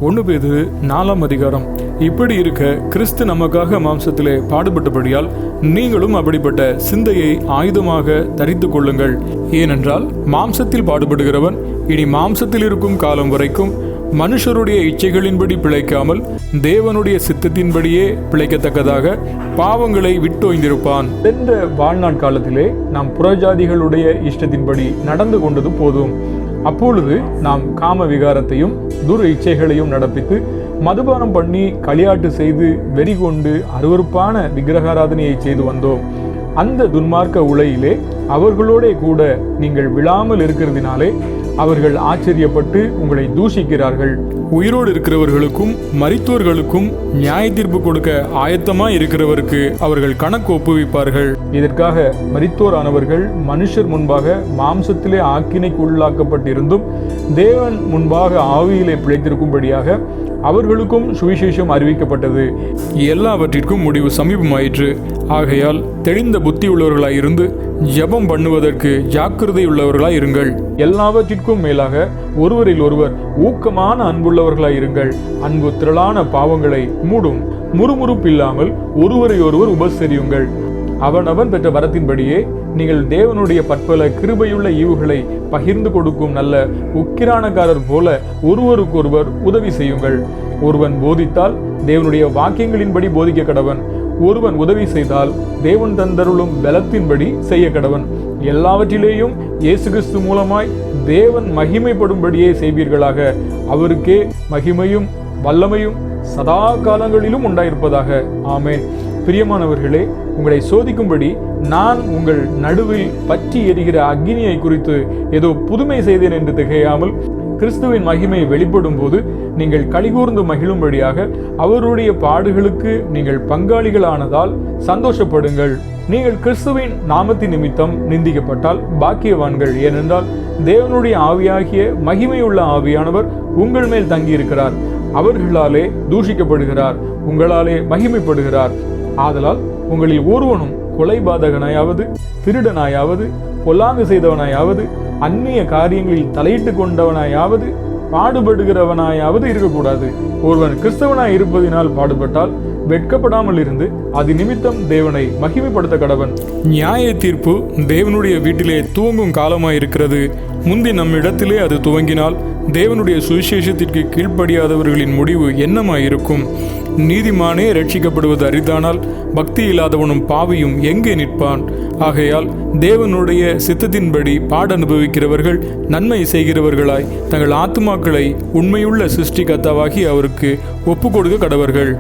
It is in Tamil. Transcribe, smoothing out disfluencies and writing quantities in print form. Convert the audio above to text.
1 பேதுரு 4ஆம் அதிகாரம். இப்படி இருக்க கிறிஸ்து நமக்காக மாம்சத்திலே பாடுபட்டபடியால் நீங்களும் அப்படிப்பட்ட சிந்தையை ஆயுதமாக தரித்து கொள்ளுங்கள். ஏனென்றால் மாம்சத்தில் பாடுபடுகிறவன் இனி மாம்சத்தில் இருக்கும் காலம் வரைக்கும் மனுஷருடைய இச்சைகளின்படி பிழைக்காமல் தேவனுடைய சித்தத்தின்படியே பிழைக்கத்தக்கதாக பாவங்களை விட்டோய்ந்திருப்பான். சென்ற வாழ்நாள் காலத்திலே நாம் புறஜாதிகளுடைய இஷ்டத்தின்படி நடந்து கொண்டது போதும். அப்பொழுது நாம் காம விகாரத்தையும் துர் இச்சைகளையும் நடப்பித்து மதுபானம் பண்ணி களியாட்டு செய்து வெறி கொண்டு அருவருப்பான விக்கிரகாராதனையை செய்து வந்தோம். அந்த துன்மார்க்க உலையிலே அவர்களோட கூட நீங்கள் விழாமல் இருக்கிறதினாலே அவர்கள் ஆச்சரியப்பட்டு உங்களை தூஷிக்கிறார்கள். உயிரோடு இருக்கிறவர்களுக்கும் மரித்தோர்களுக்கும் நியாய தீர்ப்பு கொடுக்க ஆயத்தமாய் இருக்கிறவருக்கு அவர்கள் கணக்கு ஒப்புவிப்பார்கள். இதற்காக மரித்தோரானவர்கள் மனுஷர் முன்பாக மாம்சத்திலே ஆக்கினைக்கு உள்ளாக்கப்பட்டிருந்தும் தேவன் முன்பாக ஆவியிலே பிழைத்திருக்கும்படியாக அவர்களுக்கும் சுவிசேஷம் அறிவிக்கப்பட்டது. எல்லாவற்றிற்கும் முடிவு சமீபமாயிற்று. ஆகையால் தெளிந்த புத்தி உள்ளவர்களாயிருந்து ஜெபம் பண்ணுவதற்கு ஜாக்கிரதை உள்ளவர்களாயிருங்கள். எல்லாவற்றிற்கும் மேலாக ஒருவரில் ஒருவர் ஊக்கமான அன்புள்ளவர்களாயிருங்கள். அன்பு திரளான பாவங்களை மூடும். முறுமுறுப்பில்லாமல் ஒருவரை ஒருவர் உபசரியுங்கள். அவனவன் பெற்ற வரத்தின்படியே நீங்கள் தேவனுடைய பற்பல கிருபையுள்ள ஈவுகளை பகிர்ந்து கொடுக்கும் நல்ல உக்கிரானக்காரர் போல ஒருவருக்கொருவர் உதவி செய்யுங்கள். ஒருவன் போதித்தால் தேவனுடைய வாக்கியங்களின்படி போதிக்க கடவன். ஒருவன் உதவி செய்தால் தேவன் தந்தருளும் பலத்தின்படி செய்ய கடவன். எல்லாவற்றிலேயும் இயேசு கிறிஸ்து மூலமாய் தேவன் மகிமைப்படும்படியே செய்வீர்களாக. அவருக்கே மகிமையும் வல்லமையும் சதா காலங்களிலும் உண்டாயிருப்பதாக. ஆமேன். பிரியமானவர்களே, உங்களை சோதிக்கும்படி நான் உங்கள் நடுவில் பற்றி எரிகிற அக்னியை குறித்து ஏதோ புதுமை செய்தேன் என்று திகையாமல் கிறிஸ்துவின் மகிமை வெளிப்படும் போது நீங்கள் கலிகூர்ந்து மகிழும்படியாக அவருடைய பாடுகளுக்கு நீங்கள் பங்காளிகளானதால் சந்தோஷப்படுங்கள். நீங்கள் கிறிஸ்துவின் நாமத்தின் நிமித்தம் நிந்திக்கப்பட்டால் பாக்கியவான்கள். ஏனென்றால் தேவனுடைய ஆவியாகிய மகிமையுள்ள ஆவியானவர் உங்கள் மேல் தங்கியிருக்கிறார். அவர்களாலே தூஷிக்கப்படுகிறார், உங்களாலே மகிமைப்படுகிறார். ஆதலால் உங்களில் ஒருவனும் கொலைபாதகனாயாவது திருடனாயாவது பொல்லாங்கு செய்தவனாயாவது அந்நிய காரியங்களில் தலையிட்டு கொண்டவனாயாவது பாடுபடுகிறவனாயாவது இருக்கக்கூடாது. ஒருவன் கிறிஸ்தவனாய் இருப்பதினால் பாடுபட்டால் வெட்கப்படாமல் இருந்து அது நிமித்தம் தேவனை மகிமைப்படுத்த கடவன். நியாய தீர்ப்பு தேவனுடைய வீட்டிலே துவங்கும் காலமாயிருக்கிறது. முந்தி நம்மிடத்திலே அது துவங்கினால் தேவனுடைய சுவிசேஷத்திற்கு கீழ்ப்படியாதவர்களின் முடிவு என்னமாயிருக்கும்? நீதிமானே ரட்சிக்கப்படுவது அரிதானால் பக்தி இல்லாதவனும் பாவியும் எங்கே நிற்பான்? ஆகையால் தேவனுடைய சித்தத்தின்படி பாட அனுபவிக்கிறவர்கள் நன்மை செய்கிறவர்களாய் தங்கள் ஆத்துமாக்களை உண்மையுள்ள சிருஷ்டிகர்த்தாவாகி அவருக்கு ஒப்புக்கொடுக்க கடவர்கள்.